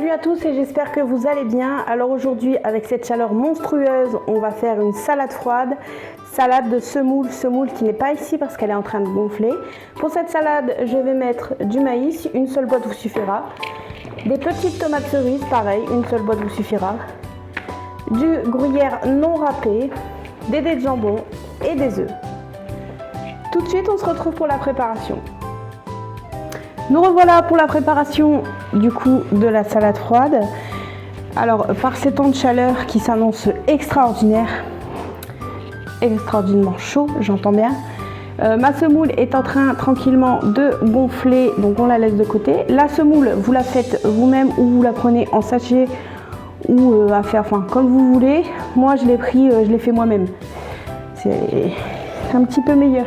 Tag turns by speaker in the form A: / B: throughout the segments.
A: Salut à tous et j'espère que vous allez bien. Alors aujourd'hui, avec cette chaleur monstrueuse, on va faire une salade froide, salade de semoule qui n'est pas ici parce qu'elle est en train de gonfler. Pour cette salade, je vais mettre du maïs, une seule boîte vous suffira. Des petites tomates cerises, pareil, une seule boîte vous suffira. Du gruyère non râpé, des dés de jambon et des œufs. Tout de suite, on se retrouve pour la préparation. Nous revoilà pour la préparation du coup de la salade froide. Alors par ces temps de chaleur qui s'annoncent extraordinairement chaud, j'entends bien. Ma semoule est en train tranquillement de gonfler, donc on la laisse de côté. La semoule, vous la faites vous-même ou vous la prenez en sachet ou à faire, enfin comme vous voulez. Moi je l'ai pris, je l'ai fait moi-même. C'est un petit peu meilleur.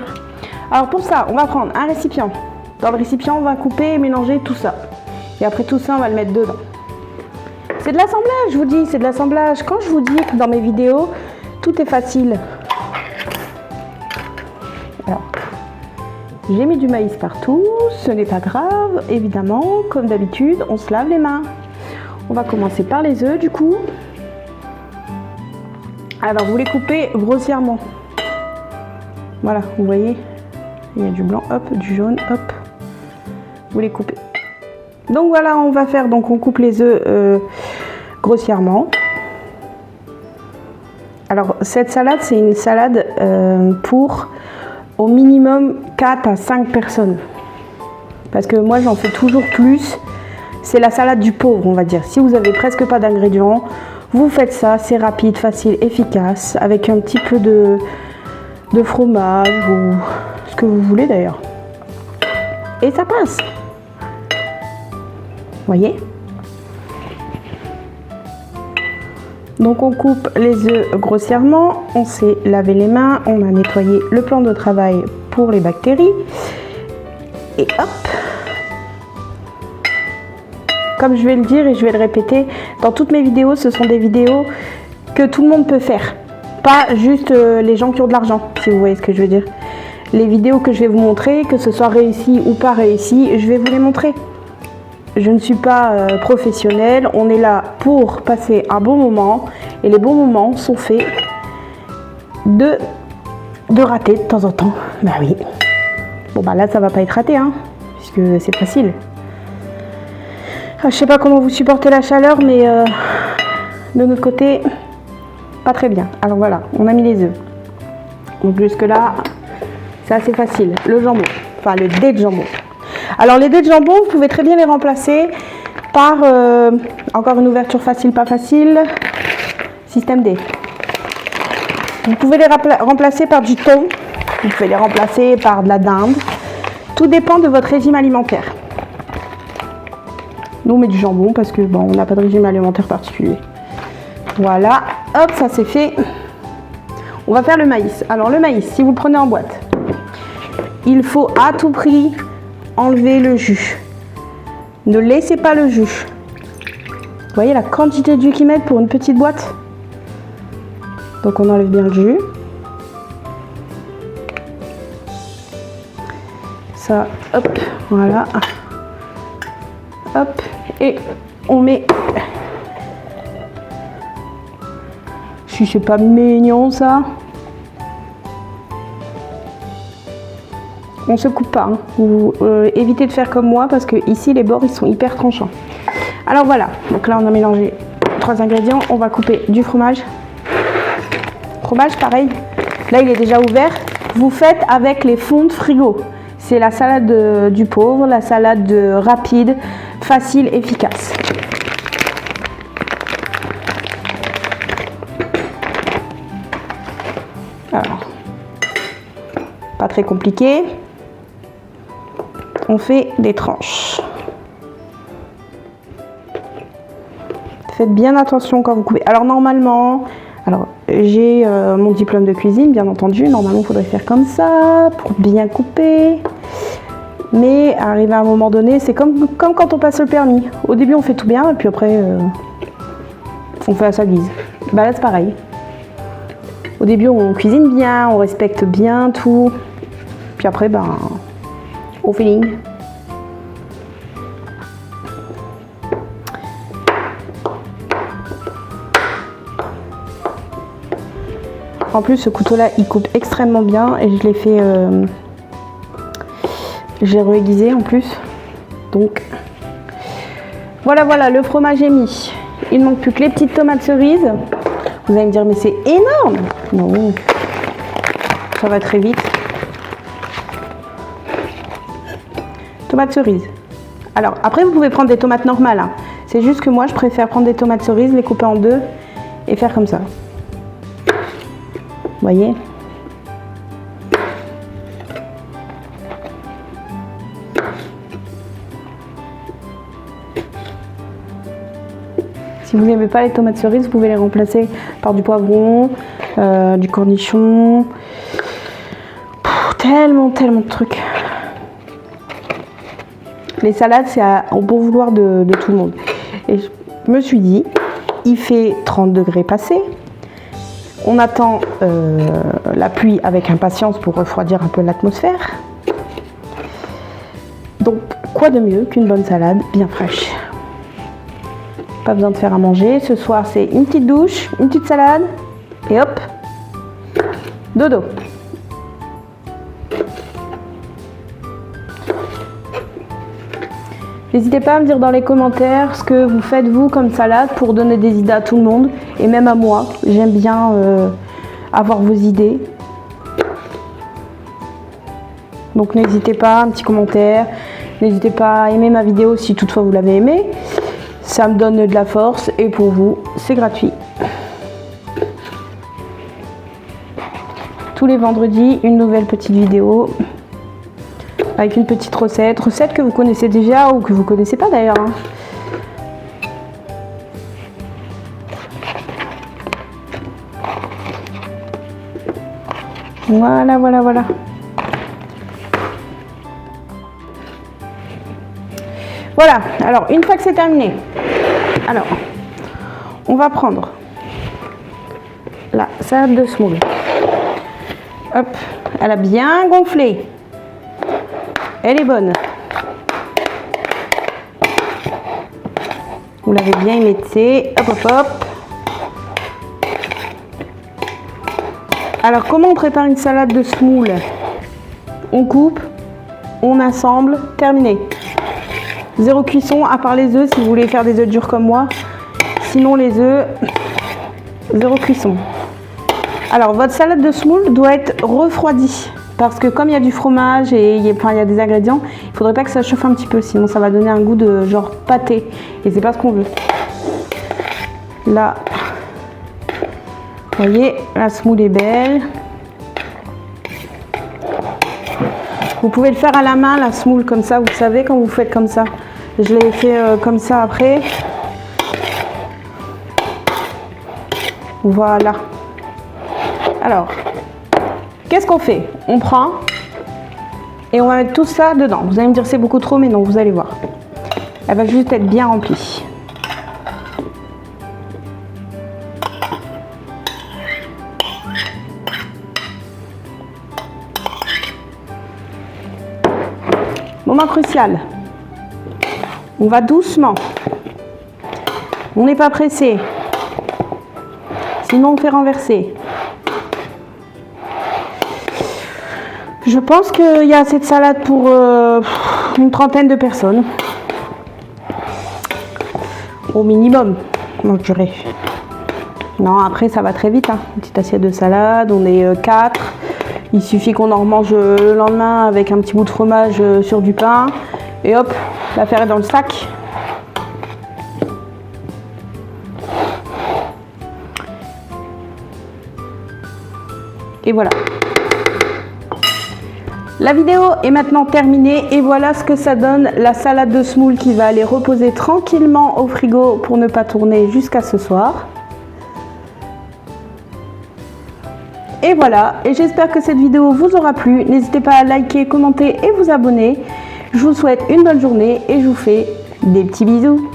A: Alors pour ça, on va prendre un récipient. Dans le récipient, on va couper et mélanger tout ça. Et après tout ça, on va le mettre dedans. C'est de l'assemblage, je vous dis, c'est de l'assemblage. Quand je vous dis que dans mes vidéos, tout est facile. Alors, j'ai mis du maïs partout, ce n'est pas grave. Évidemment, comme d'habitude, on se lave les mains. On va commencer par les œufs, du coup. Alors, vous les coupez grossièrement. Voilà, vous voyez, il y a du blanc, hop, du jaune, hop. Vous les coupez. Donc voilà, on va faire, donc on coupe les œufs grossièrement. Alors cette salade, c'est une salade pour au minimum 4 à 5 personnes. Parce que moi j'en fais toujours plus. C'est la salade du pauvre, on va dire. Si vous avez presque pas d'ingrédients, vous faites ça, c'est rapide, facile, efficace, avec un petit peu de fromage ou ce que vous voulez d'ailleurs. Et ça passe. Voyez. Donc on coupe les œufs grossièrement, on s'est lavé les mains, on a nettoyé le plan de travail pour les bactéries. Et hop. Comme je vais le dire et je vais le répéter, dans toutes mes vidéos, ce sont des vidéos que tout le monde peut faire. Pas juste les gens qui ont de l'argent, si vous voyez ce que je veux dire. Les vidéos que je vais vous montrer, que ce soit réussi ou pas réussi, je vais vous les montrer. Je ne suis pas professionnelle, on est là pour passer un bon moment et les bons moments sont faits de rater de temps en temps. Bah oui. Bon bah là ça va pas être raté hein, puisque c'est facile. Je sais pas comment vous supportez la chaleur mais de notre côté pas très bien. Alors voilà, on a mis les œufs. Donc jusque là c'est assez facile. Le jambon, enfin le dé de jambon. Alors les dés de jambon, vous pouvez très bien les remplacer par, encore une ouverture facile, pas facile, système D. Vous pouvez les remplacer par du thon, vous pouvez les remplacer par de la dinde. Tout dépend de votre régime alimentaire. Nous on met du jambon parce que bon, on n'a pas de régime alimentaire particulier. Voilà, hop, ça c'est fait. On va faire le maïs. Alors le maïs, si vous le prenez en boîte, il faut à tout prix enlever le jus. Ne laissez pas le jus. Vous voyez la quantité de jus qu'ils mettent pour une petite boîte? Donc on enlève bien le jus. Ça, hop, voilà. Hop, et on met... Si c'est pas mignon ça. On se coupe pas, hein. Vous évitez de faire comme moi parce que ici les bords ils sont hyper tranchants. Alors voilà, donc là on a mélangé 3 ingrédients, on va couper du fromage. Fromage pareil, là il est déjà ouvert. Vous faites avec les fonds de frigo. C'est la salade du pauvre, la salade rapide, facile, efficace. Alors, pas très compliqué. On fait des tranches. Faites bien attention quand vous coupez. Alors normalement, j'ai mon diplôme de cuisine, bien entendu. Normalement, il faudrait faire comme ça pour bien couper. Mais arrivé à un moment donné, c'est comme quand on passe le permis. Au début, on fait tout bien et puis après, on fait à sa guise. Bah là, c'est pareil. Au début, on cuisine bien, on respecte bien tout. Puis après, ben, au feeling. qu'en plus ce couteau là il coupe extrêmement bien et je l'ai fait j'ai réaiguisé en plus, donc voilà, le fromage est mis. Il ne manque plus que les petites tomates cerises. Vous allez me dire mais c'est énorme. Non, ça va très vite. Tomates cerises. Alors après vous pouvez prendre des tomates normales, hein. C'est juste que moi je préfère prendre des tomates cerises, les couper en deux et faire comme ça. Vous voyez? Si vous n'aimez pas les tomates cerises, vous pouvez les remplacer par du poivron, du cornichon. Tellement de trucs. Les salades, c'est au bon vouloir de tout le monde. Et je me suis dit, il fait 30 degrés passés. On attend la pluie avec impatience pour refroidir un peu l'atmosphère. Donc, quoi de mieux qu'une bonne salade bien fraîche? Pas besoin de faire à manger. Ce soir, c'est une petite douche, une petite salade et hop, dodo. N'hésitez pas à me dire dans les commentaires ce que vous faites vous comme salade pour donner des idées à tout le monde et même à moi. J'aime bien avoir vos idées. Donc n'hésitez pas, un petit commentaire. N'hésitez pas à aimer ma vidéo si toutefois vous l'avez aimée. Ça me donne de la force et pour vous, c'est gratuit. Tous les vendredis, une nouvelle petite vidéo avec une petite recette que vous connaissez déjà ou que vous connaissez pas d'ailleurs, hein. Voilà. Voilà, alors une fois que c'est terminé, alors on va prendre la salade de semoule. Hop, elle a bien gonflé. Elle est bonne. Vous l'avez bien émiettée. Hop. Alors comment on prépare une salade de semoule? On coupe, on assemble, terminé. Zéro cuisson, à part les œufs si vous voulez faire des œufs durs comme moi. Sinon les œufs, zéro cuisson. Alors votre salade de semoule doit être refroidie. Parce que comme il y a du fromage et il y a des ingrédients, il ne faudrait pas que ça chauffe un petit peu. Sinon ça va donner un goût de genre pâté. Et c'est pas ce qu'on veut. Là, vous voyez, la semoule est belle. Vous pouvez le faire à la main, la semoule comme ça, vous savez, quand vous faites comme ça. Je l'ai fait comme ça après. Voilà. Alors, qu'est-ce qu'on fait? On prend et on va mettre tout ça dedans. Vous allez me dire c'est beaucoup trop, mais non, vous allez voir. Elle va juste être bien remplie. Moment crucial. On va doucement. On n'est pas pressé. Sinon on fait renverser. Je pense qu'il y a assez de salade pour une trentaine de personnes. Au minimum, moi je dirais. Non, après ça va très vite, hein. Une petite assiette de salade, on est 4. Il suffit qu'on en remange le lendemain avec un petit bout de fromage sur du pain. Et hop, l'affaire est dans le sac. Et voilà. La vidéo est maintenant terminée et voilà ce que ça donne, la salade de semoule qui va aller reposer tranquillement au frigo pour ne pas tourner jusqu'à ce soir. Et voilà, et j'espère que cette vidéo vous aura plu. N'hésitez pas à liker, commenter et vous abonner. Je vous souhaite une bonne journée et je vous fais des petits bisous.